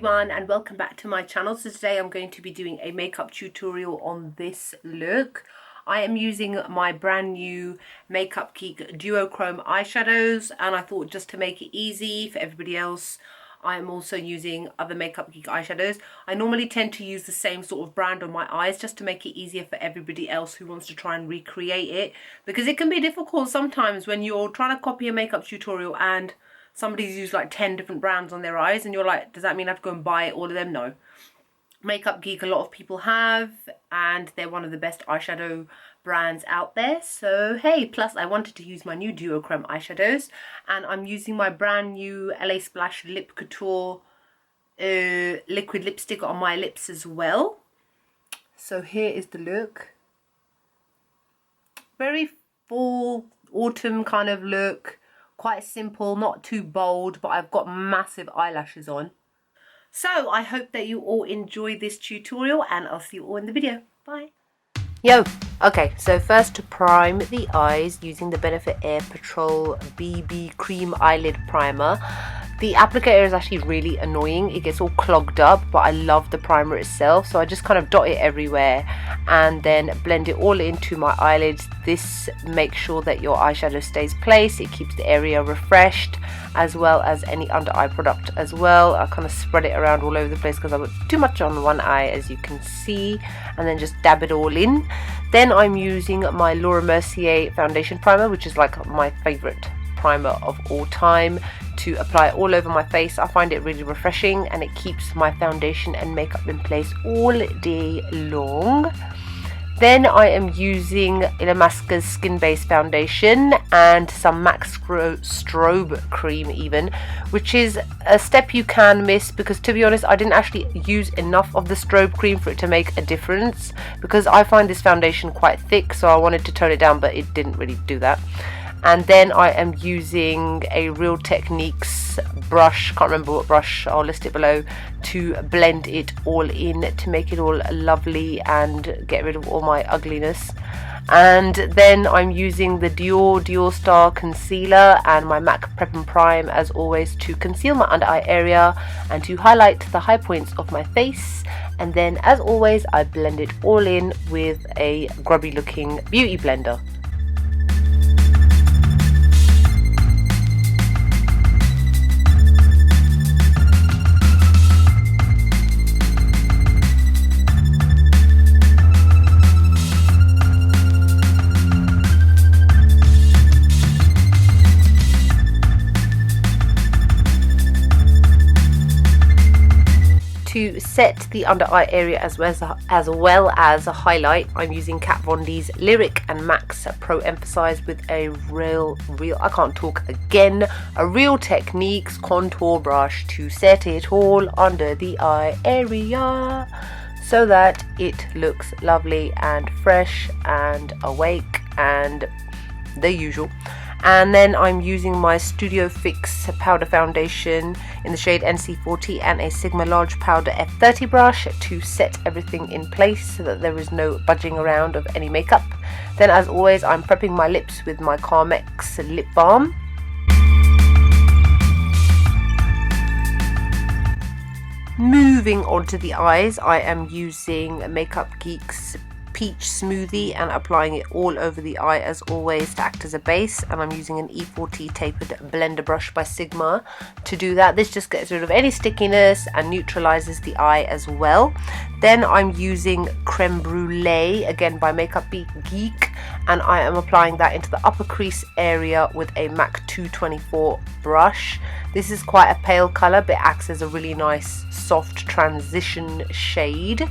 everyone and welcome back to my channel. So today I'm going to be doing a makeup tutorial on this look. I am using my brand new Makeup Geek duochrome eyeshadows, and I thought just to make it easy for everybody else, I am also using other Makeup Geek eyeshadows. I normally tend to use the same sort of brand on my eyes just to make it easier for everybody else who wants to try and recreate it, because it can be difficult sometimes when you're trying to copy a makeup tutorial and somebody's used like 10 different brands on their eyes and you're like, does that mean I have to go and buy all of them? No. Makeup Geek, a lot of people have, and they're one of the best eyeshadow brands out there. So hey, plus I wanted to use my new duochrome eyeshadows, and I'm using my brand new LA Splash Lip Couture liquid lipstick on my lips as well. So here is the look. Very fall autumn kind of look. Quite simple, not too bold, but I've got massive eyelashes on. So I hope that you all enjoy this tutorial, and I'll see you all in the video. Bye. Yo, okay, so first to prime the eyes using the Benefit Air Patrol BB Cream Eyelid Primer. The applicator is actually really annoying. It gets all clogged up, but I love the primer itself. So I just kind of dot it everywhere and then blend it all into my eyelids. This makes sure that your eyeshadow stays placed. It keeps the area refreshed, as well as any under eye product as well. I kind of spread it around all over the place because I've got too much on one eye, as you can see, and then just dab it all in. Then I'm using my Laura Mercier foundation primer, which is like my favorite primer of all time, to apply it all over my face. I find it really refreshing and it keeps my foundation and makeup in place all day long. Then I am using Illamasqua's skin-based foundation and some MAC Strobe Cream even, which is a step you can miss because, to be honest, I didn't actually use enough of the Strobe Cream for it to make a difference, because I find this foundation quite thick, so I wanted to tone it down, but it didn't really do that. And then I am using a Real Techniques brush, can't remember what brush, I'll list it below, to blend it all in to make it all lovely and get rid of all my ugliness. And then I'm using the Dior Star Concealer and my MAC Prep and Prime, as always, to conceal my under eye area and to highlight the high points of my face. And then, as always, I blend it all in with a grubby looking beauty blender. To set the under eye area as well as a highlight, I'm using Kat Von D's Lyric and Max Pro Emphasize with a real Real Techniques contour brush to set it all under the eye area so that it looks lovely and fresh and awake and the usual. And then I'm using my Studio Fix powder foundation in the shade NC40 and a Sigma Large Powder F30 brush to set everything in place so that there is no budging around of any makeup. Then, as always, I'm prepping my lips with my Carmex lip balm. Moving on to the eyes, I am using Makeup Geek's Peach Smoothie and applying it all over the eye, as always, to act as a base. And I'm using an E40 tapered blender brush by Sigma to do that. This just gets rid of any stickiness and neutralizes the eye as well. Then I'm using Creme Brûlée, again by Makeup Geek, and I am applying that into the upper crease area with a MAC 224 brush. This is quite a pale color, but it acts as a really nice soft transition shade.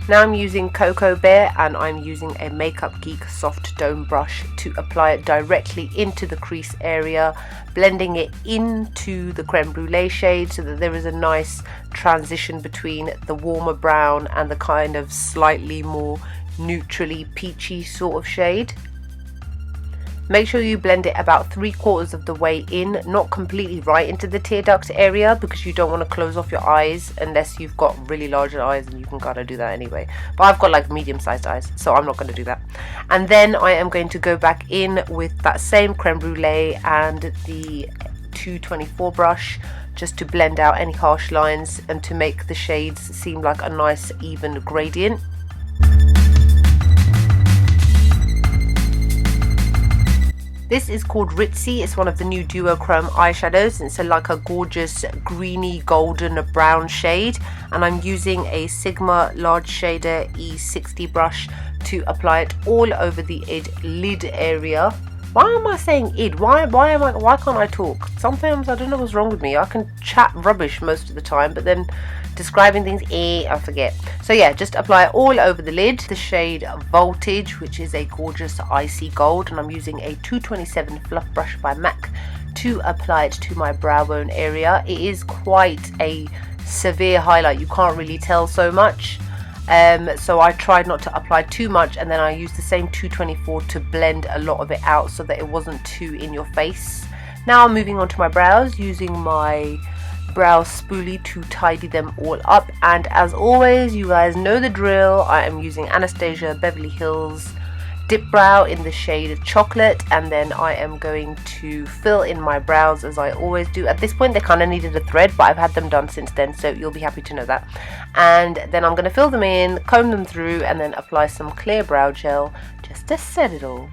Now I'm using Cocoa Bear and I'm using a Makeup Geek soft dome brush to apply it directly into the crease area, blending it into the Creme Brûlée shade so that there is a nice transition between the warmer brown and the kind of slightly more neutrally peachy sort of shade. Make sure you blend it about 3/4 of the way in, not completely right into the tear duct area, because you don't want to close off your eyes unless you've got really large eyes, and you can kind of do that anyway. But I've got like medium-sized eyes, so I'm not going to do that. And then I am going to go back in with that same Creme Brûlée and the 224 brush, just to blend out any harsh lines and to make the shades seem like a nice even gradient. This is called Ritzy. It's one of the new duochrome eyeshadows. It's like a gorgeous greeny golden brown shade, and I'm using a Sigma large shader E60 brush to apply it all over the lid area. Why am I saying id? Why can't I talk? Sometimes I don't know what's wrong with me. I can chat rubbish most of the time, but then describing things, I forget. So yeah, just apply it all over the lid. The shade Voltage, which is a gorgeous icy gold, and I'm using a 227 fluff brush by MAC to apply it to my brow bone area. It is quite a severe highlight. You can't really tell so much. So I tried not to apply too much, and then I used the same 224 to blend a lot of it out so that it wasn't too in your face. Now I'm moving on to my brows using my brow spoolie to tidy them all up, and as always, you guys know the drill. I am using Anastasia Beverly Hills Dipbrow in the shade Chocolate, and then I am going to fill in my brows as I always do. At this point they kind of needed a thread, but I've had them done since then, so you'll be happy to know that. And then I'm going to fill them in, comb them through, and then apply some clear brow gel just to set it all.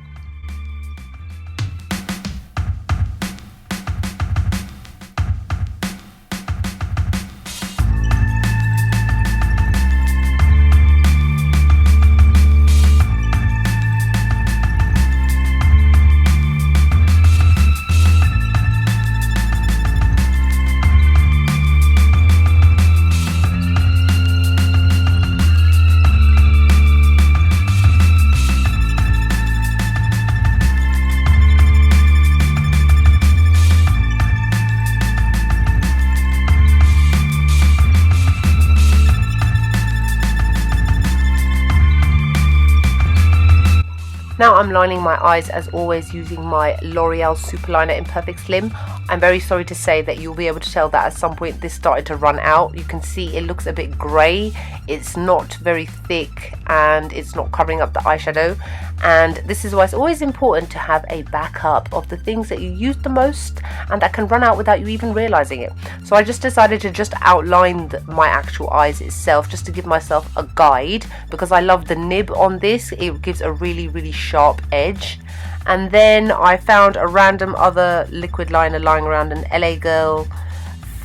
Now I'm lining my eyes as always using my L'Oreal Superliner in Perfect Slim. I'm very sorry to say that you'll be able to tell that at some point this started to run out. You can see it looks a bit grey, it's not very thick, and it's not covering up the eyeshadow. And this is why it's always important to have a backup of the things that you use the most and that can run out without you even realizing it. So I just decided to just outline my actual eyes itself, just to give myself a guide, because I love the nib on this. It gives a really sharp edge. And then I found a random other liquid liner lying around, an LA Girl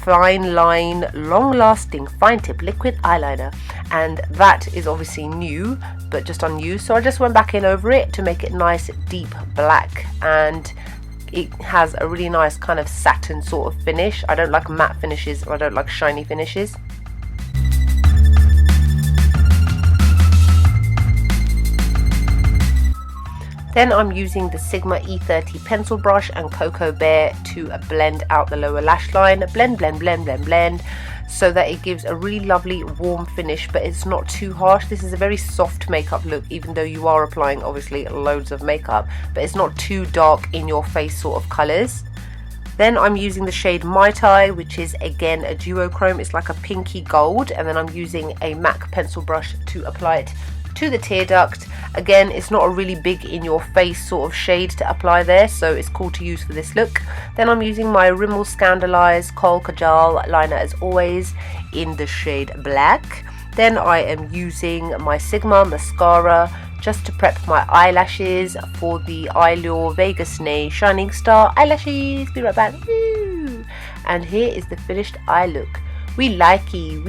Fine Line Long Lasting Fine Tip Liquid Eyeliner, and that is obviously new but just unused, so I just went back in over it to make it nice deep black, and it has a really nice kind of satin sort of finish. I don't like matte finishes, or I don't like shiny finishes. Then I'm using the Sigma E30 pencil brush and Cocoa Bear to blend out the lower lash line. Blend, so that it gives a really lovely warm finish, but it's not too harsh. This is a very soft makeup look, even though you are applying obviously loads of makeup, but it's not too dark in your face sort of colours. Then I'm using the shade Mai Tai, which is again a duochrome. It's like a pinky gold, and then I'm using a MAC pencil brush to apply it to the tear duct. Again, it's not a really big in your face sort of shade to apply there, so it's cool to use for this look. Then I'm using my Rimmel Scandaleyes Kohl Kajal liner as always in the shade Black. Then I am using my Sigma mascara just to prep my eyelashes for the Eylure Vegas Nay Shining Star eyelashes. Be right back. Woo! And here is the finished eye look. We likey.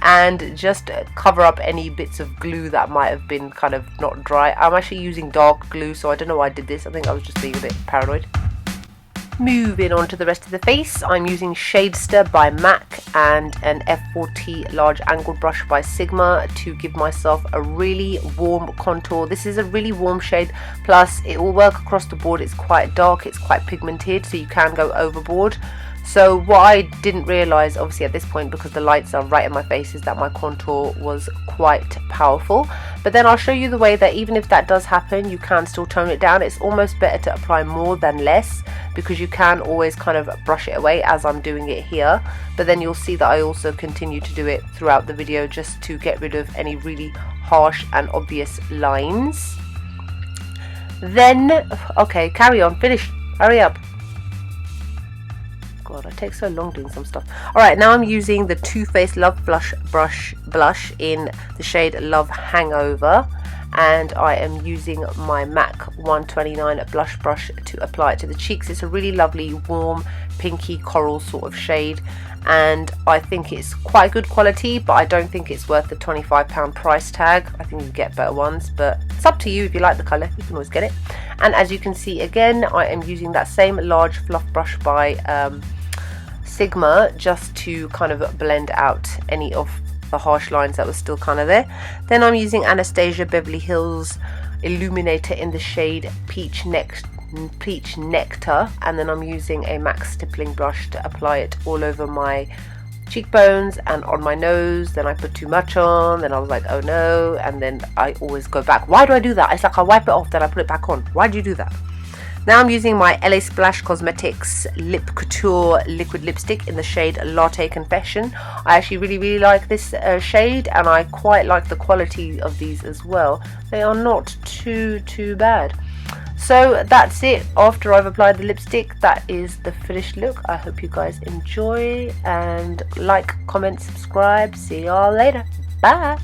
And just cover up any bits of glue that might have been kind of not dry. I'm actually using dark glue, so I don't know why I did this. I think I was just being a bit paranoid. Moving on to the rest of the face, I'm using Shadester by MAC and an F40 large angled brush by Sigma to give myself a really warm contour. This is a really warm shade, plus it will work across the board. It's quite dark, it's quite pigmented, so you can go overboard. So what I didn't realise, obviously at this point, because the lights are right in my face, is that my contour was quite powerful. But then I'll show you the way that even if that does happen, you can still tone it down. It's almost better to apply more than less, because you can always kind of brush it away as I'm doing it here. But then you'll see that I also continue to do it throughout the video, just to get rid of any really harsh and obvious lines. Then, okay, carry on, finish, hurry up. God, I take so long doing some stuff. Alright, now I'm using the Too Faced Love Blush in the shade Love Hangover, and I am using my MAC 129 blush brush to apply it to the cheeks. It's a really lovely warm pinky coral sort of shade, and I think it's quite good quality, but I don't think it's worth the £25 price tag. I think you can get better ones, but it's up to you. If you like the colour, you can always get it. And as you can see, again, I am using that same large fluff brush by Sigma, just to kind of blend out any of the harsh lines that were still kind of there. Then I'm using Anastasia Beverly Hills Illuminator in the shade Peach Nectar, and then I'm using a MAC stippling brush to apply it all over my cheekbones and on my nose. Then I put too much on, then I was like, oh no, and then I always go back. Why do I do that? It's like I wipe it off, then I put it back on. Why do you do that? Now I'm using my LA Splash Cosmetics Lip Couture liquid lipstick in the shade Latte Confession. I actually really like this shade, and I quite like the quality of these as well. They are not too bad. So that's it. After I've applied the lipstick, that is the finished look. I hope you guys enjoy, and like, comment, subscribe. See y'all later. Bye.